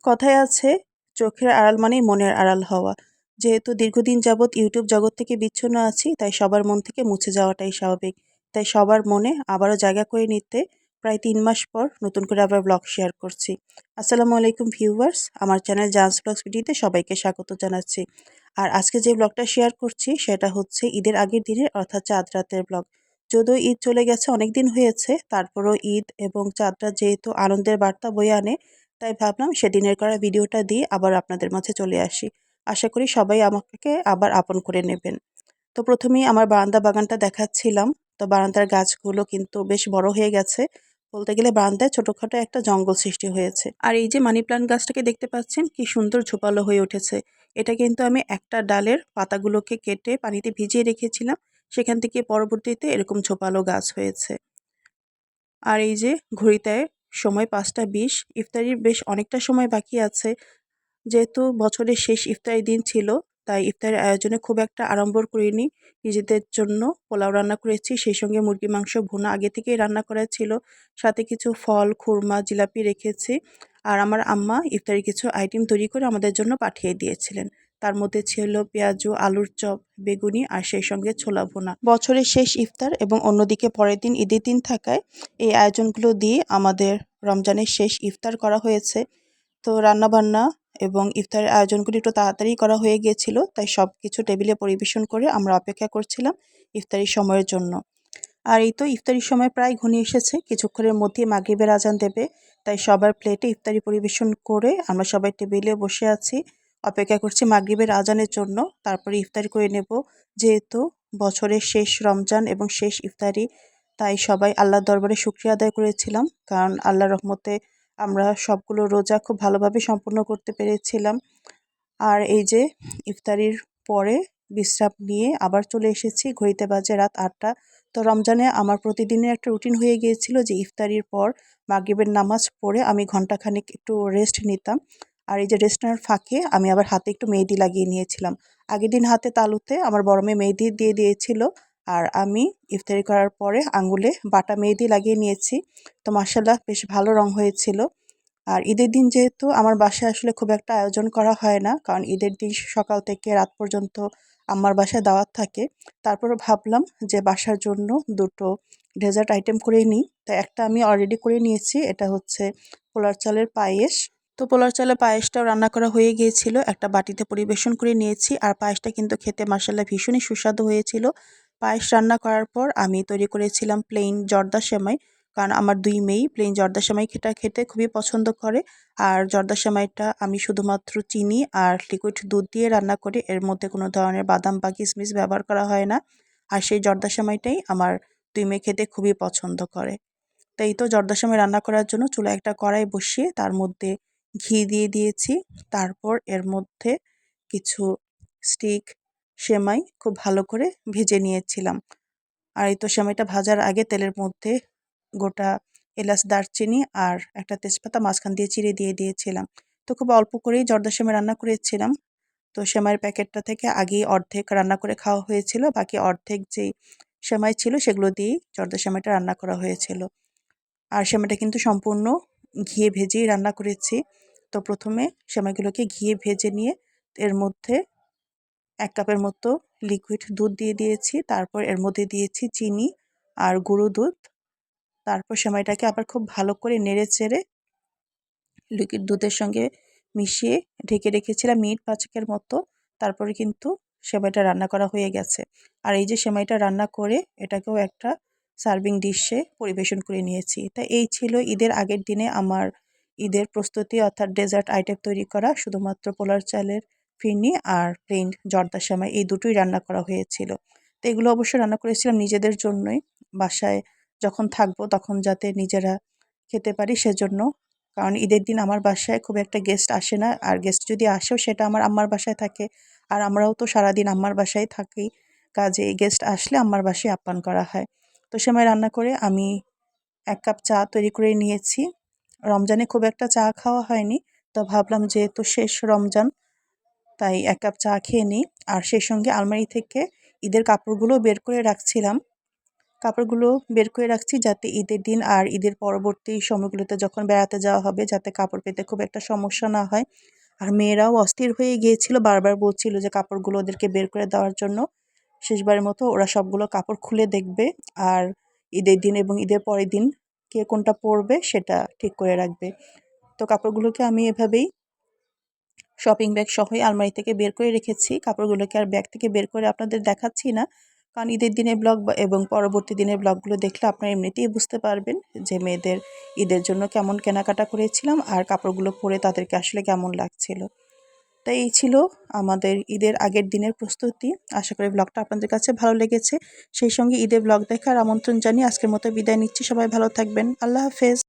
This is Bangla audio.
কথায় আছে, চোখের আড়াল মানেই মনের আড়াল হওয়া। যেহেতু দীর্ঘদিন যাবৎ ইউটিউব জগৎ থেকে বিচ্ছিন্ন আছি, তাই সবার মন থেকে মুছে যাওয়াটাই স্বাভাবিক। তাই সবার মনে আবারও জায়গা করে নিতে প্রায় ৩ মাস পর নতুন করে আবার ব্লগ শেয়ার করছি। আসসালামু আলাইকুম ভিউয়ার্স, আমার চ্যানেল জান্স ব্লগস ভিডিওতে সবাইকে স্বাগত জানাচ্ছি। আর আজকে যে ব্লগটা শেয়ার করছি সেটা হচ্ছে ঈদের আগের দিনের অর্থাৎ চাঁদ রাতের ব্লগ। যদিও ঈদ চলে গেছে অনেক দিন হয়েছে, তারপরও ঈদ এবং চাঁদ রাত যেহেতু আনন্দের বার্তা বয়ে আনে, তাই ভাবলাম সেদিনের করা ভিডিওটা দিয়ে আবার আপনাদের মাঝে চলে আসি। আশা করি সবাই আমাকে আবার আপন করে নেবেন। তো প্রথমেই আমার বারান্দা বাগানটা দেখাচ্ছিলাম। তো বারান্দার গাছগুলো কিন্তু বেশ বড় হয়ে গেছে। বলতে গেলে বারান্দায় ছোটখাটো একটা জঙ্গল সৃষ্টি হয়েছে। আর এই যে মানি প্ল্যান্ট গাছটাকে দেখতে পাচ্ছেন কি সুন্দর ঝোপালো হয়ে উঠেছে। এটা কিন্তু আমি একটা ডালের পাতাগুলোকে কেটে পানিতে ভিজিয়ে রেখেছিলাম। সেখান থেকে পরবর্তীতে এরকম ঝোপালো গাছ হয়েছে। আর এই যে ঘড়িতে সময় ৫টা ২০, ইফতারির বেশ অনেকটা সময় বাকি আছে। যেহেতু বছরের শেষ ইফতারি দিন ছিল, তাই ইফতারের আয়োজনে খুব একটা আড়ম্বর করিনি। নিজেদের জন্য পোলাও রান্না করেছি, সেই সঙ্গে মুরগির মাংস ভুনা আগে থেকেই রান্না করা ছিল। সাথে কিছু ফল, খুরমা, জিলাপি রেখেছি। আর আমার আম্মা ইফতারির কিছু আইটেম তৈরি করে আমাদের জন্য পাঠিয়ে দিয়েছিলেন। তার মধ্যে ছিল পেঁয়াজু, আলুর চপ, বেগুনি আর সেই সঙ্গে ছোলা ভুনা। বছরের শেষ ইফতার এবং অন্যদিকে পরের দিন ঈদের দিন থাকায় এই আয়োজনগুলো দিয়ে আমাদের রমজানের শেষ ইফতার করা হয়েছে। তো রান্নাবান্না এবং ইফতারের আয়োজনগুলি একটু তাড়াতাড়ি করা হয়ে গিয়েছিল, তাই সব কিছু টেবিলে পরিবেশন করে আমরা অপেক্ষা করছিলাম ইফতারির সময়ের জন্য। আর এই তো ইফতারির সময় প্রায় ঘনিয়ে এসেছে, কিছুক্ষণের মধ্যেই মাগরিবের আজান দেবে। তাই সবার প্লেটে ইফতারি পরিবেশন করে আমরা সবাই টেবিলে বসে আছি, অপেক্ষা করছি মাগরিবের আজানের জন্য। তারপরে ইফতারি করে নেব। যেহেতু বছরের শেষ রমজান এবং শেষ ইফতারি, তাই সবাই আল্লাহর দরবারে শুকরিয়া আদায় করেছিলাম, কারণ আল্লাহর রহমতে আমরা সবগুলো রোজা খুব ভালোভাবে সম্পূর্ণ করতে পেরেছিলাম। আর এই যে ইফতারির পরে বিশ্রাম নিয়ে আবার চলে এসেছি, ঘড়িতে বাজে রাত ৮টা। তো রমজানে আমার প্রতিদিনের একটা রুটিন হয়ে গিয়েছিল যে ইফতারির পর মাগরিবের নামাজ পড়ে আমি ঘন্টাখানেক একটু রেস্ট নিতাম। আর এই যে রেস্ট নেওয়ার ফাঁকে আমি আবার হাতে একটু মেহেদি লাগিয়ে নিয়েছিলাম। আগের দিন হাতে তালুতে আমার বড় মেয়ে মেহেদি দিয়ে দিয়েছিল, আর আমি ইফতারি করার পরে আঙ্গুলে বাটা মেহেদি লাগিয়ে নিয়েছি। তো মাশাআল্লাহ বেশ ভালো রং হয়েছিল। আর ঈদের দিন যেহেতু আমার বাসায় আসলে খুব একটা আয়োজন করা হয় না, কারণ ঈদের দিন সকাল থেকে রাত পর্যন্ত আম্মার বাসায় দাওয়াত থাকে। তারপরে ভাবলাম যে বাসার জন্য দুটো ডেজার্ট আইটেম করে নিই। তো একটা আমি অলরেডি করে নিয়েছি, এটা হচ্ছে পোলার চালের পায়েস। তো পোলার চালের পায়েসটাও রান্না করা হয়ে গিয়েছিল, একটা বাটিতে পরিবেশন করে নিয়েছি। আর পায়েসটা কিন্তু খেতে মাশাআল্লাহ ভীষণই সুস্বাদু হয়েছিল। পায়েস রান্না করার পর আমি তৈরি করেছিলাম প্লেন জর্দা সেমাই, কারণ আমার ২ মেয়েই প্লেন জর্দা সেমাই খেতে খুবই পছন্দ করে। আর জর্দা সেমাইটা আমি শুধুমাত্র চিনি আর লিকুইড দুধ দিয়ে রান্না করি, এর মধ্যে কোনো ধরনের বাদাম বা কিশমিশ ব্যবহার করা হয় না। আর সেই জর্দা সেমাইটাই আমার ২ মেয়ে খেতে খুবই পছন্দ করে। তো এই তো জর্দা সেমাই রান্না করার জন্য চুলায় একটা কড়াই বসিয়ে তার মধ্যে ঘি দিয়ে দিয়েছি। তারপর এর মধ্যে কিছু স্টিক সেমাই খুব ভালো করে ভেজে নিয়েছিলাম। আর এই তো সেমাইটা ভাজার আগে তেলের মধ্যে গোটা এলাচ, দারচিনি আর একটা তেজপাতা মাঝখান দিয়ে চিড়ে দিয়ে দিয়েছিলাম। তো খুব অল্প করেই জর্দা সেমাই রান্না করেছিলাম। তো সেমাইয়ের প্যাকেটটা থেকে আগেই অর্ধেক রান্না করে খাওয়া হয়েছিল। বাকি অর্ধেক যেই সেমাই ছিল সেগুলো দিয়েই জর্দা সেমাইটা রান্না করা হয়েছিল। আর সেমাইটা কিন্তু সম্পূর্ণ ঘিয়ে ভেজেই রান্না করেছি। তো প্রথমে সেমাইগুলোকে ঘিয়ে ভেজে নিয়ে এর মধ্যে ১ কাপের মতো লিকুইড দুধ দিয়ে দিয়েছি। তারপর এর মধ্যে দিয়েছি চিনি আর গুঁড়ো দুধ। তারপর সেমাইটাকে আবার খুব ভালো করে নেড়ে-চেড়ে লিকুইড দুধের সঙ্গে মিশিয়ে ঢেকে রেখেছিলাম মিনিট ৫ এর মতো। তারপরে কিন্তু সেমাইটা রান্না করা হয়ে গেছে। আর এই যে সেমাইটা রান্না করে এটাকেও একটা সার্ভিং ডিশে পরিবেশন করে নিয়েছি। তা এই ছিল ঈদের আগের দিনে আমার ঈদের প্রস্তুতি, অর্থাৎ ডেজার্ট আইটেম তৈরি করা। শুধুমাত্র পোলার চালের ফিরনি আর প্লেন জর্দা সেমাই এই দুটোই রান্না করা হয়েছিল। তো এগুলো অবশ্য রান্না করেছিলাম নিজেদের জন্যই। বাসায় যখন থাকবো তখন যাতে নিজেরা খেতে পারি সেজন্য। কারণ ঈদের দিন আমার বাসায় খুব একটা গেস্ট আসে না। আর গেস্ট যদি আসেও সেটা আমার আম্মার বাসায় থাকে। আর আমরাও তো সারাদিন আম্মার বাসায় থাকি। কাজেই গেস্ট আসলে আম্মার বাসায় আপ্যায়ন করা হয়। তো সেমাই রান্না করে আমি ১ কাপ চা তৈরি করে নিয়েছি। রমজানে খুব একটা চা খাওয়া হয়নি। তো ভাবলাম যেহেতু শেষ রমজান, তাই ১ কাপ চা খেয়ে নিই। আর সেই সঙ্গে আলমারি থেকে ঈদের কাপড়গুলো বের করে রাখছিলাম। কাপড়গুলো বের করে রাখছি যাতে ঈদের দিন আর ঈদের পরবর্তী সময়গুলোতে যখন বেড়াতে যাওয়া হবে যাতে কাপড় পেতে খুব একটা সমস্যা না হয়। আর মেয়েরাও অস্থির হয়ে গিয়েছিল, বারবার বলছিল যে কাপড়গুলো ওদেরকে বের করে দেওয়ার জন্য। শেষবারের মতো ওরা সবগুলো কাপড় খুলে দেখবে আর ঈদের দিন এবং ঈদের পরের দিন কে কোনটা পরবে সেটা ঠিক করে রাখবে। তো কাপড়গুলোকে আমি এভাবেই শপিং ব্যাগ সহই আলমারি থেকে বের করে রেখেছি। কাপড়গুলোকে আর ব্যাগ থেকে বের করে আপনাদের দেখাচ্ছি না। কারণ ঈদের দিনের ব্লগ এবং পরবর্তী দিনের ব্লগগুলো দেখলে আপনারা এমনিতেই বুঝতে পারবেন যে মেয়েদের ঈদের জন্য কেমন কেনাকাটা করেছিলাম আর কাপড়গুলো পরে তাদেরকে আসলে কেমন লাগছিল। তাই এই ছিল আমাদের ঈদের আগের দিনের প্রস্তুতি। আশা করি ব্লগটা আপনাদের কাছে ভালো লেগেছে। সেই সঙ্গে ঈদের ব্লগ দেখার আমন্ত্রণ জানিয়ে আজকের মতো বিদায় নিচ্ছি। সবাই ভালো থাকবেন। আল্লাহ হাফেজ।